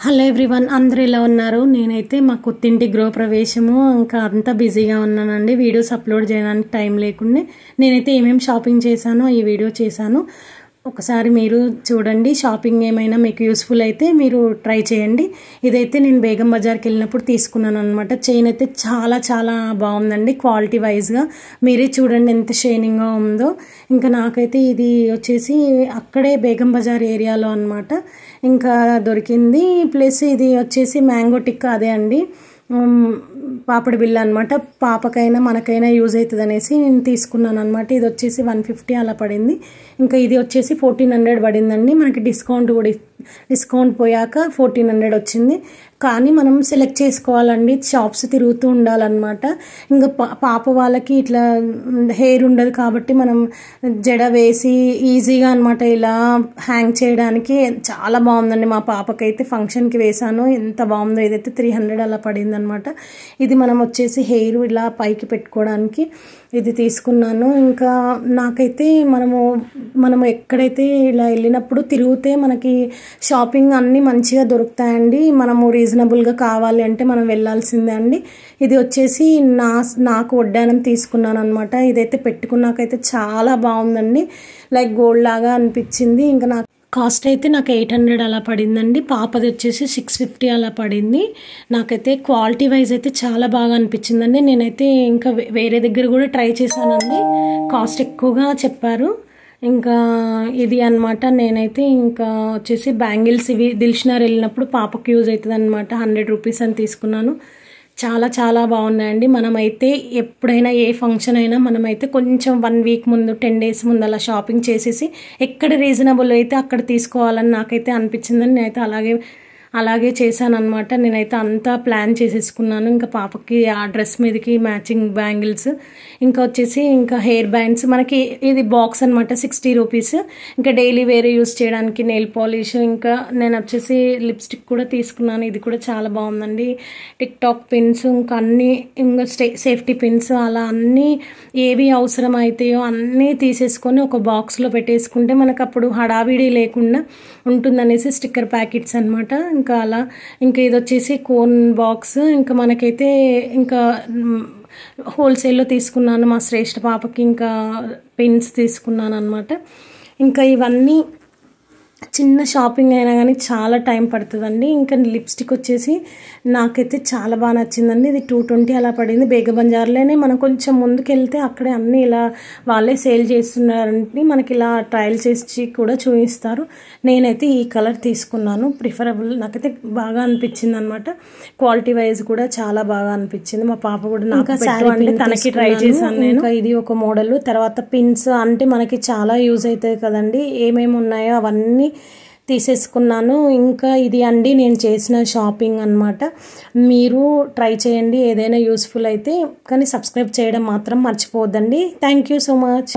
Hello everyone, అందరూ ఎలా ఉన్నారు? నేనైతే మా కొత్తింటి గృహప్రవేశము ఇంకా అంతా బిజీగా ఉన్నానండి. వీడియోస్ అప్లోడ్ చేయడానికి టైం లేకుండా నేనైతే ఏమేమి షాపింగ్ చేశానో ఈ వీడియో చేశాను. ఒకసారి మీరు చూడండి. షాపింగ్ ఏమైనా మీకు యూస్ఫుల్ అయితే మీరు ట్రై చేయండి. ఇదైతే నేను బేగం బజార్కి వెళ్ళినప్పుడు తీసుకున్నాను అనమాట. చైన్ అయితే చాలా చాలా బాగుందండి, క్వాలిటీ వైజ్గా. మీరే చూడండి ఎంత షైనింగ్గా ఉందో. ఇంకా నాకైతే ఇది వచ్చేసి అక్కడే బేగం బజార్ ఏరియాలో అనమాట ఇంకా దొరికింది. ప్లస్ ఇది వచ్చేసి మ్యాంగో టిక్కా అదే అండి, పాపడి బిల్ల అనమాట. పాపకైనా మనకైనా యూజ్ అవుతుంది అనేసి నేను తీసుకున్నాను అనమాట. ఇది వచ్చేసి 150 అలా పడింది. ఇంకా ఇది వచ్చేసి 1400 పడిందండి. మనకి డిస్కౌంట్ పోయాక 1400 వచ్చింది. కానీ మనం సెలెక్ట్ చేసుకోవాలండి, షాప్స్ తిరుగుతూ ఉండాలన్నమాట. ఇంకా పాప వాళ్ళకి ఇట్లా హెయిర్ ఉండదు కాబట్టి మనం జడ వేసి ఈజీగా అనమాట ఇలా హ్యాంగ్ చేయడానికి చాలా బాగుందండి. మా పాపకైతే ఫంక్షన్కి వేసాను, ఎంత బాగుందో. ఇదైతే 300 అలా పడింది అనమాట. ఇది మనం వచ్చేసి హెయిర్ ఇలా పైకి పెట్టుకోవడానికి ఇది తీసుకున్నాను. ఇంకా నాకైతే మనము ఎక్కడైతే ఇలా వెళ్ళినప్పుడు తిరిగితే మనకి షాపింగ్ అన్నీ మంచిగా దొరుకుతాయండి. మనము రీజనబుల్గా కావాలి అంటే మనం వెళ్ళాల్సిందే అండి. ఇది వచ్చేసి నాకు వడ్డానం తీసుకున్నాను అనమాట. ఇదైతే పెట్టుకున్నాకైతే చాలా బాగుందండి, లైక్ గోల్డ్ లాగా అనిపించింది. ఇంకా నాకు కాస్ట్ అయితే నాకు 800 అలా పడిందండి. పాపది వచ్చేసి 650 అలా పడింది. నాకైతే క్వాలిటీ వైజ్ అయితే చాలా బాగా అనిపించిందండి. నేనైతే ఇంకా వేరే దగ్గర కూడా ట్రై చేశానండి, కాస్ట్ ఎక్కువగా చెప్పారు. ఇంకా ఇది అనమాట. నేనైతే ఇంకా వచ్చేసి బ్యాంగిల్స్ ఇవి దిల్షనర్ వెళ్ళినప్పుడు పాపకు యూజ్ అవుతుంది అనమాట. 100 రూపీస్ అని తీసుకున్నాను. చాలా చాలా బాగున్నాయండి. మనమైతే ఎప్పుడైనా ఏ ఫంక్షన్ అయినా మనమైతే కొంచెం 1 వీక్ ముందు 10 డేస్ ముందు అలా షాపింగ్ చేసేసి ఎక్కడ రీజనబుల్ అయితే అక్కడ తీసుకోవాలని నాకైతే అనిపించిందని నేనైతే అలాగే చేశాను అనమాట. నేనైతే అంతా ప్లాన్ చేసేసుకున్నాను. ఇంకా పాపకి ఆ డ్రెస్ మీదకి మ్యాచింగ్ బ్యాంగిల్స్, ఇంకా వచ్చేసి ఇంకా హెయిర్ బ్యాండ్స్. మనకి ఇది బాక్స్ అనమాట, 60 రూపీస్. ఇంకా డైలీ వేరే యూస్ చేయడానికి నెయిల్ పాలిష్, ఇంకా నేను వచ్చేసి లిప్స్టిక్ కూడా తీసుకున్నాను. ఇది కూడా చాలా బాగుందండి. టిక్ టాక్ పిన్స్, ఇంకా అన్నీ, ఇంకా సేఫ్టీ పిన్స్, అలా అన్నీ ఏవి అవసరం అవుతాయో అన్నీ తీసేసుకొని ఒక బాక్స్లో పెట్టేసుకుంటే మనకు అప్పుడు హడావిడి లేకుండా ఉంటుందనేసి స్టిక్కర్ ప్యాకెట్స్ అనమాట. ఇంకా అలా ఇంకా ఇది వచ్చేసి కోన్ బాక్స్. ఇంకా మనకైతే ఇంకా హోల్సేల్లో తీసుకున్నాను మా శ్రేష్ఠ పాపకి. ఇంకా పిన్స్ తీసుకున్నాను అనమాట. ఇంకా ఇవన్నీ చిన్న షాపింగ్ అయినా కానీ చాలా టైం పడుతుందండి. ఇంకా లిప్స్టిక్ వచ్చేసి నాకైతే చాలా బాగా నచ్చిందండి. ఇది 220 అలా పడింది. బేగం బజార్లోనే మనం కొంచెం ముందుకు వెళ్తే అక్కడే అన్నీ ఇలా వాళ్ళే సేల్ చేస్తున్నారండి. మనకి ఇలా ట్రయల్ చేసి కూడా చూపిస్తారు. నేనైతే ఈ కలర్ తీసుకున్నాను, ప్రిఫరబుల్ నాకైతే బాగా అనిపించింది అనమాట. క్వాలిటీ వైజ్ కూడా చాలా బాగా అనిపించింది. మా పాప కూడా నాకు అంటే తనకి ట్రై చేశాను నేను. ఇంకా ఇది ఒక మోడల్. తర్వాత పిన్స్ అంటే మనకి చాలా యూజ్ అవుతాయి కదండి, ఏమేమి ఉన్నాయో అవన్నీ తీసేసుకున్నాను. ఇంకా ఇది అండి నేను చేసిన షాపింగ్ అనమాట. మీరు ట్రై చేయండి, ఏదైనా యూస్ఫుల్ అయితే. కానీ సబ్స్క్రైబ్ చేయడం మాత్రం మర్చిపోవద్దండి. Thank you so much.